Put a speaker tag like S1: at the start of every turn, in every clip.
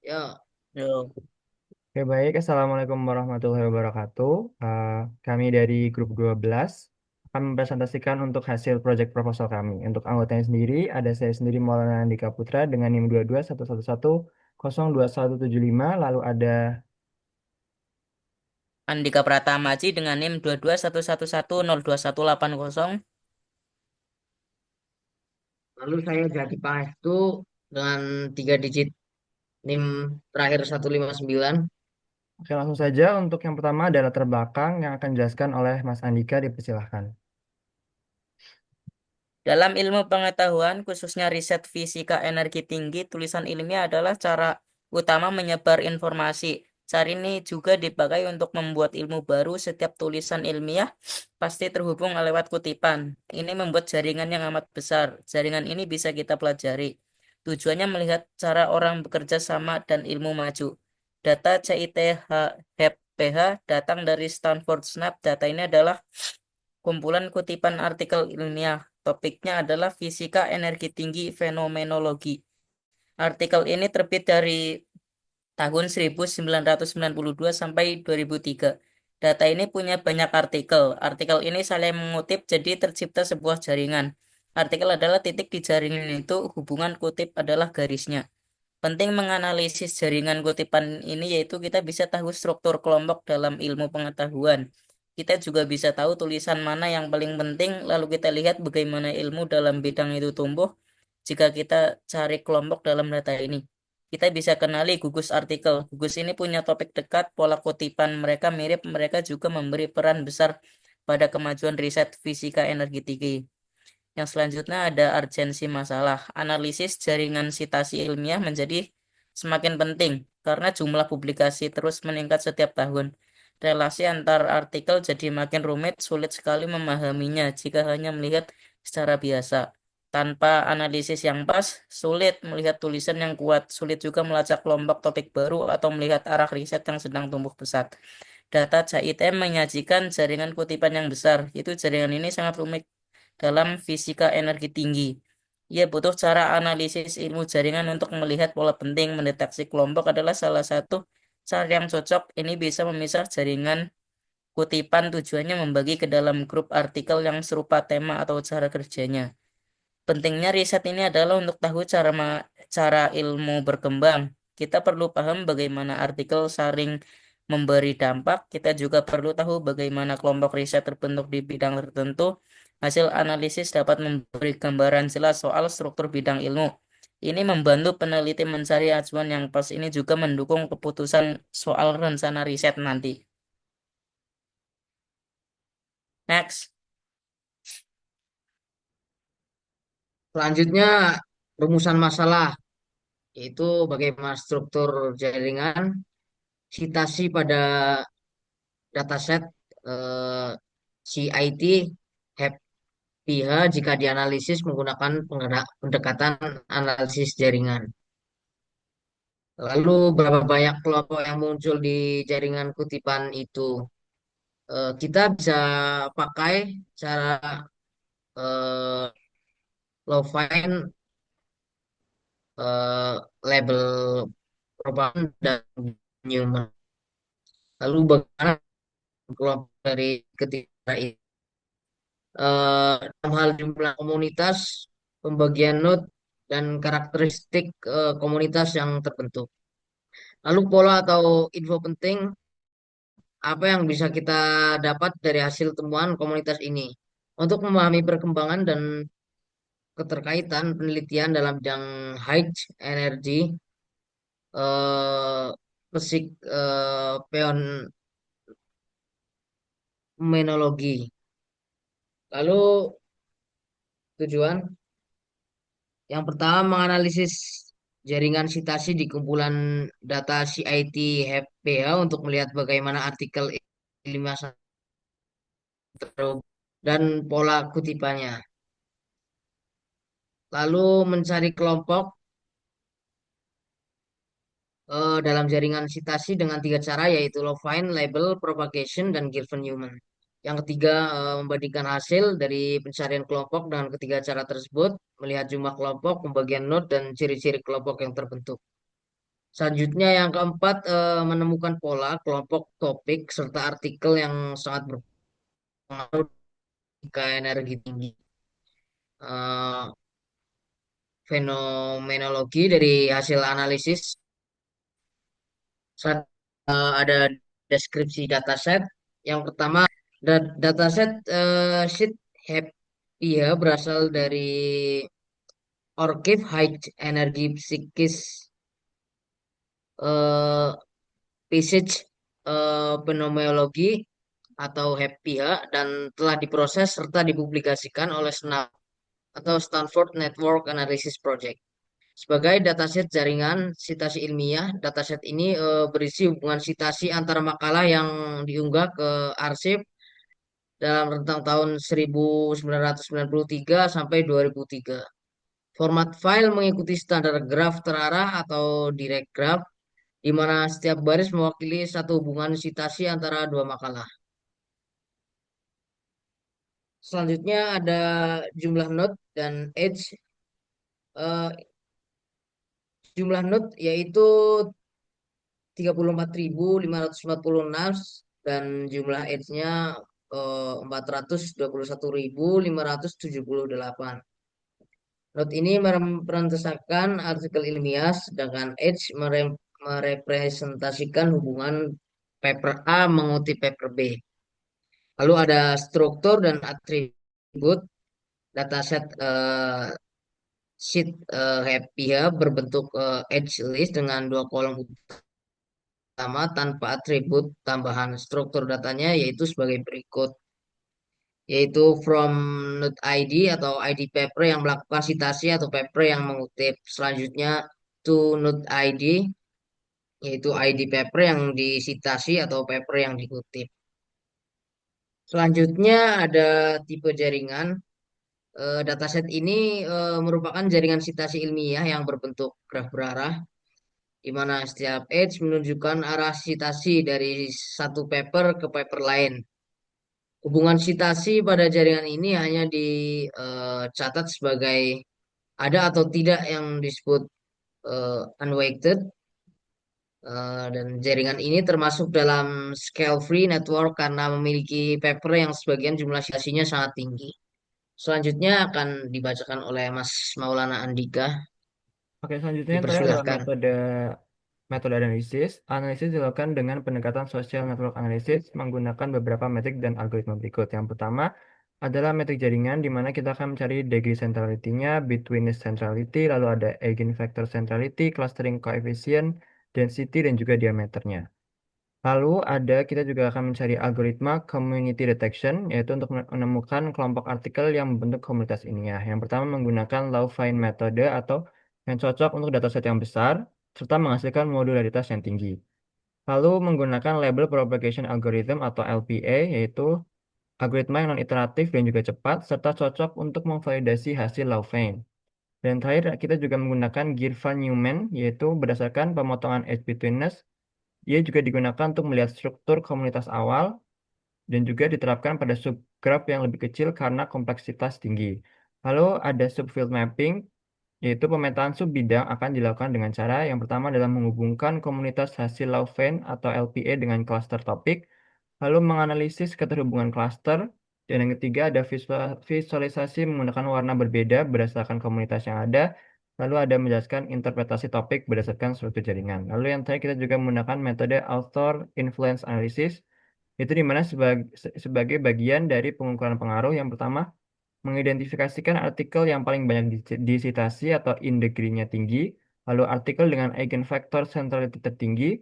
S1: Ya,
S2: Yo,
S3: Oke, baik. Assalamualaikum warahmatullahi wabarakatuh. Eh, Kami dari grup 12 akan mempresentasikan untuk hasil proyek proposal kami. Untuk anggotanya sendiri, ada saya sendiri Maulana Andika Putra dengan NIM 2211102175. Lalu ada
S2: Andika Pratamaji dengan NIM 2211102180.
S1: lalu saya jadi Pangestu dengan 3 digit NIM terakhir 159.
S3: Oke, langsung saja untuk yang pertama ada latar belakang yang akan dijelaskan oleh Mas Andika, dipersilahkan.
S2: Dalam ilmu pengetahuan, khususnya riset fisika energi tinggi, tulisan ilmiah adalah cara utama menyebar informasi. Cara ini juga dipakai untuk membuat ilmu baru. Setiap tulisan ilmiah pasti terhubung lewat kutipan. Ini membuat jaringan yang amat besar. Jaringan ini bisa kita pelajari. Tujuannya melihat cara orang bekerja sama dan ilmu maju. Data CITH-HPH datang dari Stanford Snap. Data ini adalah kumpulan kutipan artikel ilmiah. Topiknya adalah fisika energi tinggi fenomenologi. Artikel ini terbit dari tahun 1992 sampai 2003. Data ini punya banyak artikel. Artikel ini saling mengutip jadi tercipta sebuah jaringan. Artikel adalah titik di jaringan itu, hubungan kutip adalah garisnya. Penting menganalisis jaringan kutipan ini yaitu kita bisa tahu struktur kelompok dalam ilmu pengetahuan. Kita juga bisa tahu tulisan mana yang paling penting, lalu kita lihat bagaimana ilmu dalam bidang itu tumbuh jika kita cari kelompok dalam data ini. Kita bisa kenali gugus artikel. Gugus ini punya topik dekat, pola kutipan mereka mirip, mereka juga memberi peran besar pada kemajuan riset fisika energi tinggi. Yang selanjutnya ada urgensi masalah. Analisis jaringan sitasi ilmiah menjadi semakin penting karena jumlah publikasi terus meningkat setiap tahun. Relasi antar artikel jadi makin rumit, sulit sekali memahaminya jika hanya melihat secara biasa. Tanpa analisis yang pas, sulit melihat tulisan yang kuat, sulit juga melacak kelompok topik baru atau melihat arah riset yang sedang tumbuh pesat. Data CITM menyajikan jaringan kutipan yang besar. Itu jaringan ini sangat rumit dalam fisika energi tinggi. Ia butuh cara analisis ilmu jaringan untuk melihat pola penting. Mendeteksi kelompok adalah salah satu cara yang cocok. Ini bisa memisah jaringan kutipan, tujuannya membagi ke dalam grup artikel yang serupa tema atau cara kerjanya. Pentingnya riset ini adalah untuk tahu cara ilmu berkembang. Kita perlu paham bagaimana artikel saring memberi dampak. Kita juga perlu tahu bagaimana kelompok riset terbentuk di bidang tertentu. Hasil analisis dapat memberi gambaran jelas soal struktur bidang ilmu. Ini membantu peneliti mencari acuan yang pas. Ini juga mendukung keputusan soal rencana riset nanti. Next.
S1: Selanjutnya, rumusan masalah, yaitu bagaimana struktur jaringan, citasi pada dataset eh, CIT, HEP-PH jika dianalisis menggunakan pendekatan analisis jaringan. Lalu berapa banyak kelompok yang muncul di jaringan kutipan itu? Kita bisa pakai cara eh, Lovine, eh, label propaganda dan Newman. Lalu bagaimana kelompok dari ketiga ini? Dalam hal jumlah komunitas, pembagian node, dan karakteristik komunitas yang terbentuk. Lalu pola atau info penting, apa yang bisa kita dapat dari hasil temuan komunitas ini? Untuk memahami perkembangan dan keterkaitan penelitian dalam bidang high energy, eh, fisik, peomenologi. Lalu tujuan yang pertama menganalisis jaringan sitasi di kumpulan data CIT HPH untuk melihat bagaimana artikel ilmiah dan pola kutipannya. Lalu mencari kelompok dalam jaringan sitasi dengan 3 cara yaitu Lovine, Label, Propagation, dan Gilvan-Newman. Yang ketiga, membandingkan hasil dari pencarian kelompok dengan ketiga cara tersebut, melihat jumlah kelompok, pembagian node, dan ciri-ciri kelompok yang terbentuk. Selanjutnya yang keempat, menemukan pola, kelompok, topik, serta artikel yang sangat berpengaruh ke energi tinggi. Eh, Fenomenologi dari hasil analisis. Ada deskripsi dataset. Yang pertama, dataset sheet happy ya berasal dari Orchid High Energy Psikis eh Passage Fenomenologi atau HAPPY dan telah diproses serta dipublikasikan oleh SNAP atau Stanford Network Analysis Project. Sebagai dataset jaringan sitasi ilmiah, dataset ini berisi hubungan sitasi antara makalah yang diunggah ke arsip dalam rentang tahun 1993 sampai 2003. Format file mengikuti standar graf terarah atau direct graph, di mana setiap baris mewakili satu hubungan sitasi antara dua makalah. Selanjutnya ada jumlah note dan edge. Eh, Jumlah note yaitu 34.546 dan jumlah edge-nya 421.578. Note ini merepresentasikan artikel ilmiah, sedangkan edge merepresentasikan hubungan paper A mengutip paper B. Lalu ada struktur dan atribut dataset sheet happy ya berbentuk edge list dengan dua kolom utama tanpa atribut tambahan. Struktur datanya yaitu sebagai berikut, yaitu from node ID atau ID paper yang melakukan citasi atau paper yang mengutip. Selanjutnya to node ID, yaitu ID paper yang disitasi atau paper yang dikutip. Selanjutnya ada tipe jaringan. Dataset ini merupakan jaringan sitasi ilmiah yang berbentuk graf berarah, di mana setiap edge menunjukkan arah sitasi dari satu paper ke paper lain. Hubungan sitasi pada jaringan ini hanya dicatat sebagai ada atau tidak yang disebut unweighted. Dan jaringan ini termasuk dalam scale free network karena memiliki paper yang sebagian jumlah sitasinya sangat tinggi. Selanjutnya akan dibacakan oleh Mas Maulana Andika.
S3: Oke, selanjutnya yang terakhir adalah
S1: Dipersilahkan.
S3: metode metode analisis. Analisis dilakukan dengan pendekatan social network analysis menggunakan beberapa metrik dan algoritma berikut. Yang pertama adalah metrik jaringan, di mana kita akan mencari degree centrality-nya, betweenness centrality, lalu ada eigenvector centrality, clustering coefficient, density, dan juga diameternya. Lalu kita juga akan mencari algoritma community detection, yaitu untuk menemukan kelompok artikel yang membentuk komunitas ilmiah. Yang pertama menggunakan Love-Find metode atau yang cocok untuk dataset yang besar, serta menghasilkan modularitas yang tinggi. Lalu menggunakan label propagation algorithm atau LPA, yaitu algoritma yang non-iteratif dan juga cepat, serta cocok untuk memvalidasi hasil Love-Find. Dan terakhir, kita juga menggunakan Girvan-Newman, yaitu berdasarkan pemotongan edge betweenness. Dia juga digunakan untuk melihat struktur komunitas awal dan juga diterapkan pada subgraph yang lebih kecil karena kompleksitas tinggi. Lalu ada subfield mapping, yaitu pemetaan subbidang akan dilakukan dengan cara yang pertama adalah menghubungkan komunitas hasil Leuven atau LPA dengan cluster topik, lalu menganalisis keterhubungan cluster, dan yang ketiga ada visualisasi menggunakan warna berbeda berdasarkan komunitas yang ada, lalu ada menjelaskan interpretasi topik berdasarkan struktur jaringan. Lalu yang terakhir kita juga menggunakan metode author influence analysis, itu di mana sebagai bagian dari pengukuran pengaruh. Yang pertama, mengidentifikasikan artikel yang paling banyak disitasi atau in degree-nya tinggi, lalu artikel dengan eigenvector centrality tertinggi,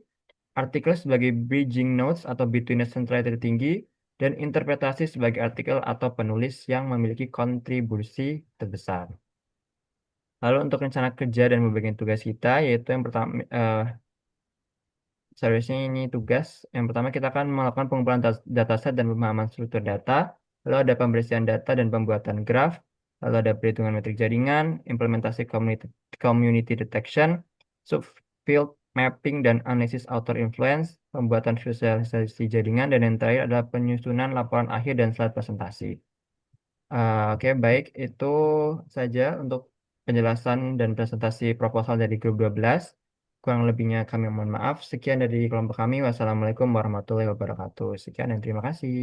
S3: artikel sebagai bridging notes atau betweenness centrality tertinggi, dan interpretasi sebagai artikel atau penulis yang memiliki kontribusi terbesar. Lalu untuk rencana kerja dan pembagian tugas kita, yaitu yang pertama, seharusnya ini tugas. Yang pertama kita akan melakukan pengumpulan dataset dan pemahaman struktur data. Lalu ada pembersihan data dan pembuatan graf. Lalu ada perhitungan metrik jaringan, implementasi community detection, subfield mapping dan analisis author influence, pembuatan visualisasi jaringan, dan yang terakhir adalah penyusunan laporan akhir dan slide presentasi. Oke, baik. Itu saja untuk penjelasan dan presentasi proposal dari grup 12. Kurang lebihnya kami mohon maaf. Sekian dari kelompok kami. Wassalamualaikum warahmatullahi wabarakatuh. Sekian dan terima kasih.